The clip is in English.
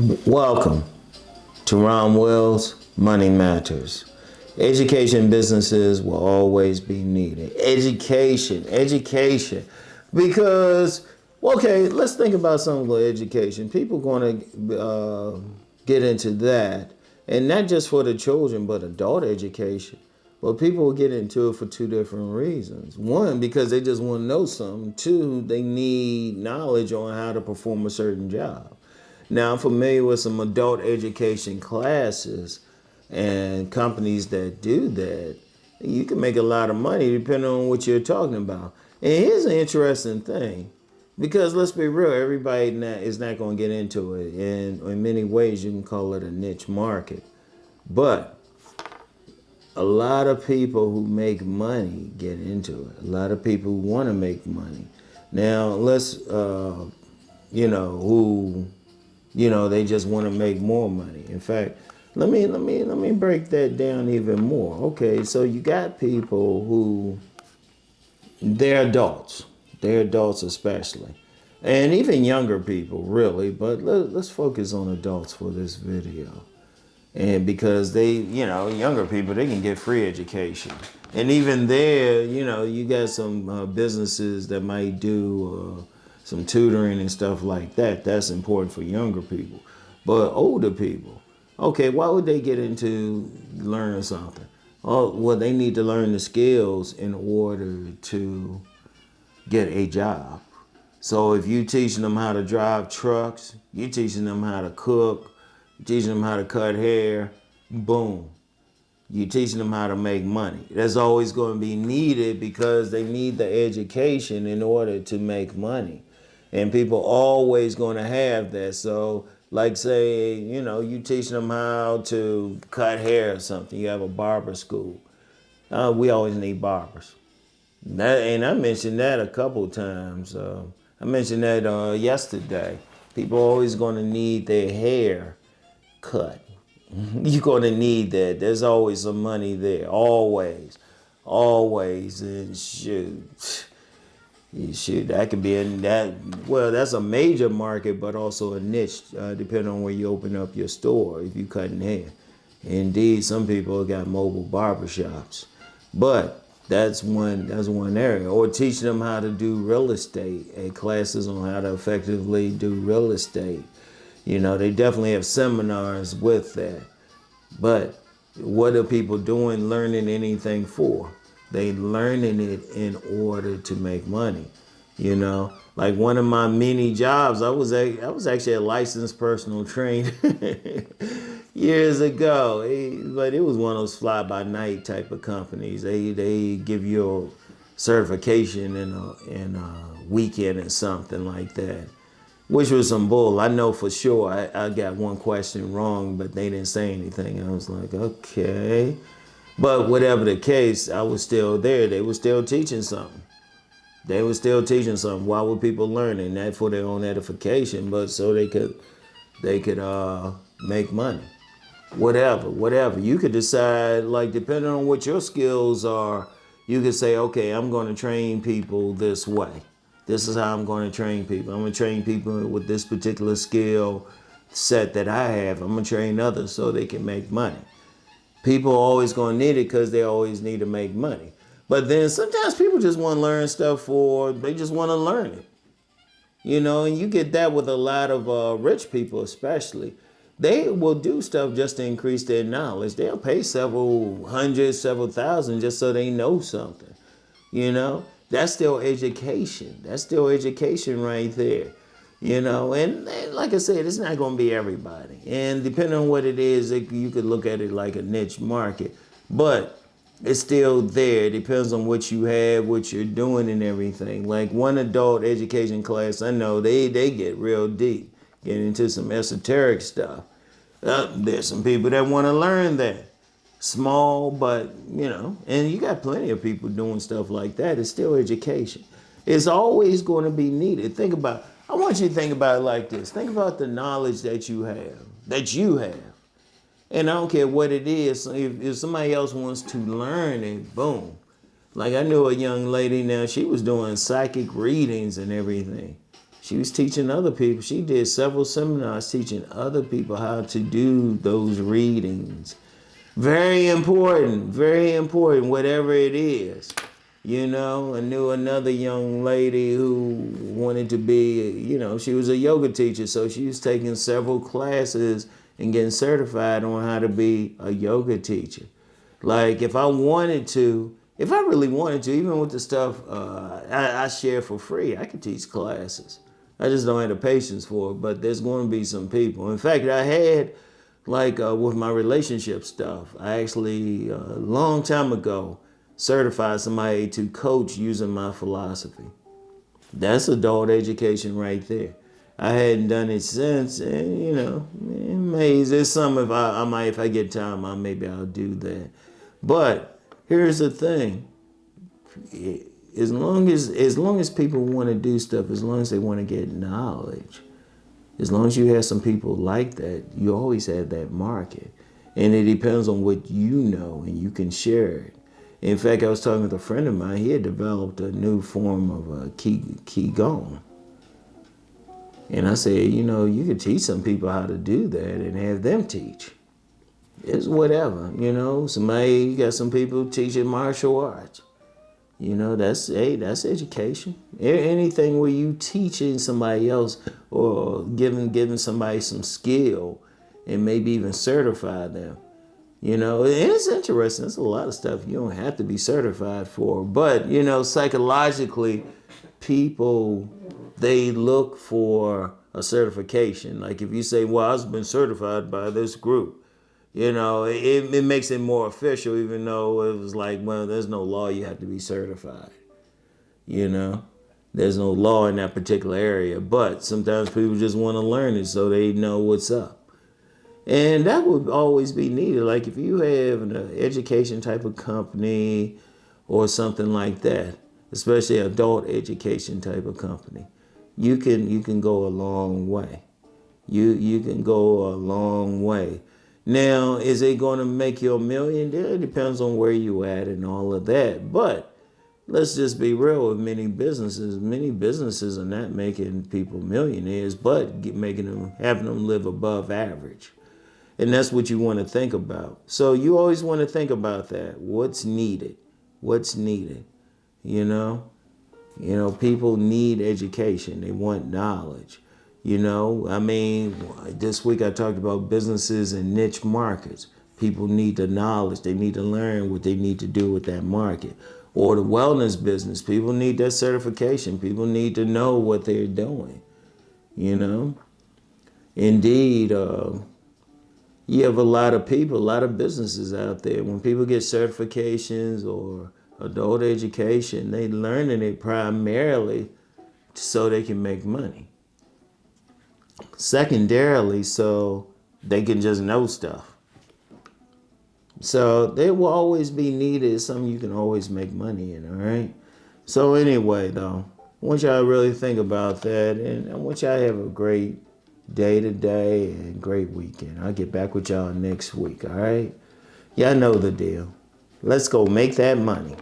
Welcome to Rom Wills, Money Matters. Education businesses will always be needed. Education. Because, okay, let's think about something like education. People going to get into that, and not just for the children, but adult education. Well, people will get into it for two different reasons. One, because they just want to know something. Two, they need knowledge on how to perform a certain job. Now, I'm familiar with some adult education classes and companies that do that. You can make a lot of money depending on what you're talking about. And here's an interesting thing, because let's be real, everybody is not going to get into it. And in many ways, you can call it a niche market. But a lot of people who make money get into it. A lot of people who want to make money. Now, let's, they just want to make more money. In fact, let me break that down even more. Okay, so you got people who they're adults especially, and even younger people really. But let's focus on adults for this video, and because younger people, they can get free education, and even there, you got some businesses that might do some tutoring and stuff like that. That's important for younger people. But older people, okay, why would they get into learning something? Oh, well, they need to learn the skills in order to get a job. So if you teaching them how to drive trucks, you teaching them how to cook, you teaching them how to cut hair, boom. You teaching them how to make money. That's always going to be needed because they need the education in order to make money. And people always going to have that. So like say, you teaching them how to cut hair or something. You have a barber school. We always need barbers. And I mentioned that a couple times. I mentioned that yesterday. People are always going to need their hair cut. You're going to need that. There's always some money there. Always. And shoot, that could be in that. Well, that's a major market, but also a niche, depending on where you open up your store. If you cutting hair, indeed, some people got mobile barbershops, but that's one area. Or teaching them how to do real estate, and classes on how to effectively do real estate. They definitely have seminars with that. But what are people doing, learning anything for? They learning it in order to make money. Like one of my many jobs, I was actually a licensed personal trainer years ago. But it was one of those fly by night type of companies. They give you a certification in a weekend or something like that, which was some bull. I know for sure I got one question wrong, but they didn't say anything. I was like, okay. But whatever the case, I was still there. They were still teaching something. Why were people learning? Not for their own edification, but so they could make money. Whatever. You could decide, like, depending on what your skills are, you could say, okay, I'm going to train people this way. This is how I'm going to train people. I'm going to train people with this particular skill set that I have. I'm going to train others so they can make money. People are always going to need it because they always need to make money. But then sometimes people just want to learn stuff they just want to learn it. And you get that with a lot of rich people especially. They will do stuff just to increase their knowledge. They'll pay several hundred, several thousand just so they know something. That's still education. That's still education right there. And like I said, it's not going to be everybody. And depending on what it is, you could look at it like a niche market. But it's still there. It depends on what you have, what you're doing and everything. Like one adult education class, I know they get real deep, get into some esoteric stuff. There's some people that want to learn that. Small, but, and you got plenty of people doing stuff like that. It's still education. It's always going to be needed. I want you to think about it like this. Think about the knowledge that you have. And I don't care what it is. If somebody else wants to learn it, boom. Like I knew a young lady now, she was doing psychic readings and everything. She was teaching other people. She did several seminars teaching other people how to do those readings. Very important, whatever it is. You know, I knew another young lady who wanted to be, you know, she was a yoga teacher, so she was taking several classes and getting certified on how to be a yoga teacher. Like, if I really wanted to, even with the stuff I share for free, I could teach classes. I just don't have the patience for it, but there's going to be some people. In fact, I had, like with my relationship stuff, I actually, a long time ago, certified somebody to coach using my philosophy. That's adult education right there. I hadn't done it since, and you know, there's some if I get time, maybe I'll do that. But here's the thing: as long as people want to do stuff, as long as they want to get knowledge, as long as you have some people like that, you always have that market, and it depends on what you know, and you can share it. In fact, I was talking with a friend of mine. He had developed a new form of qigong. And I said, you know, you could teach some people how to do that and have them teach. It's whatever, you know. You got some people teaching martial arts. You know, that's education. Anything where you teaching somebody else or giving somebody some skill and maybe even certify them. You know, and it's interesting. There's a lot of stuff you don't have to be certified for. But, you know, psychologically, people, they look for a certification. Like if you say, well, I've been certified by this group, you know, it makes it more official, even though it was like, well, there's no law you have to be certified. You know, there's no law in that particular area. But sometimes people just want to learn it so they know what's up. And that would always be needed. Like if you have an education type of company or something like that, especially adult education type of company, you can go a long way. You can go a long way. Now, is it going to make you a millionaire? It depends on where you at and all of that. But let's just be real with many businesses. Many businesses are not making people millionaires, but having them live above average. And that's what you want to think about. So you always want to think about that. What's needed? What's needed? You know, people need education. They want knowledge. You know, I mean, this week I talked about businesses in niche markets. People need the knowledge. They need to learn what they need to do with that market. Or the wellness business. People need that certification. People need to know what they're doing. You know, indeed, you have a lot of people, a lot of businesses out there. When people get certifications or adult education, they learning it primarily so they can make money. Secondarily, so they can just know stuff. So they will always be needed. It's something you can always make money in, all right? So anyway, though, I want y'all to really think about that, and I want y'all to have a great day today and great weekend. I'll get back with y'all next week, all right? Y'all know the deal. Let's go make that money.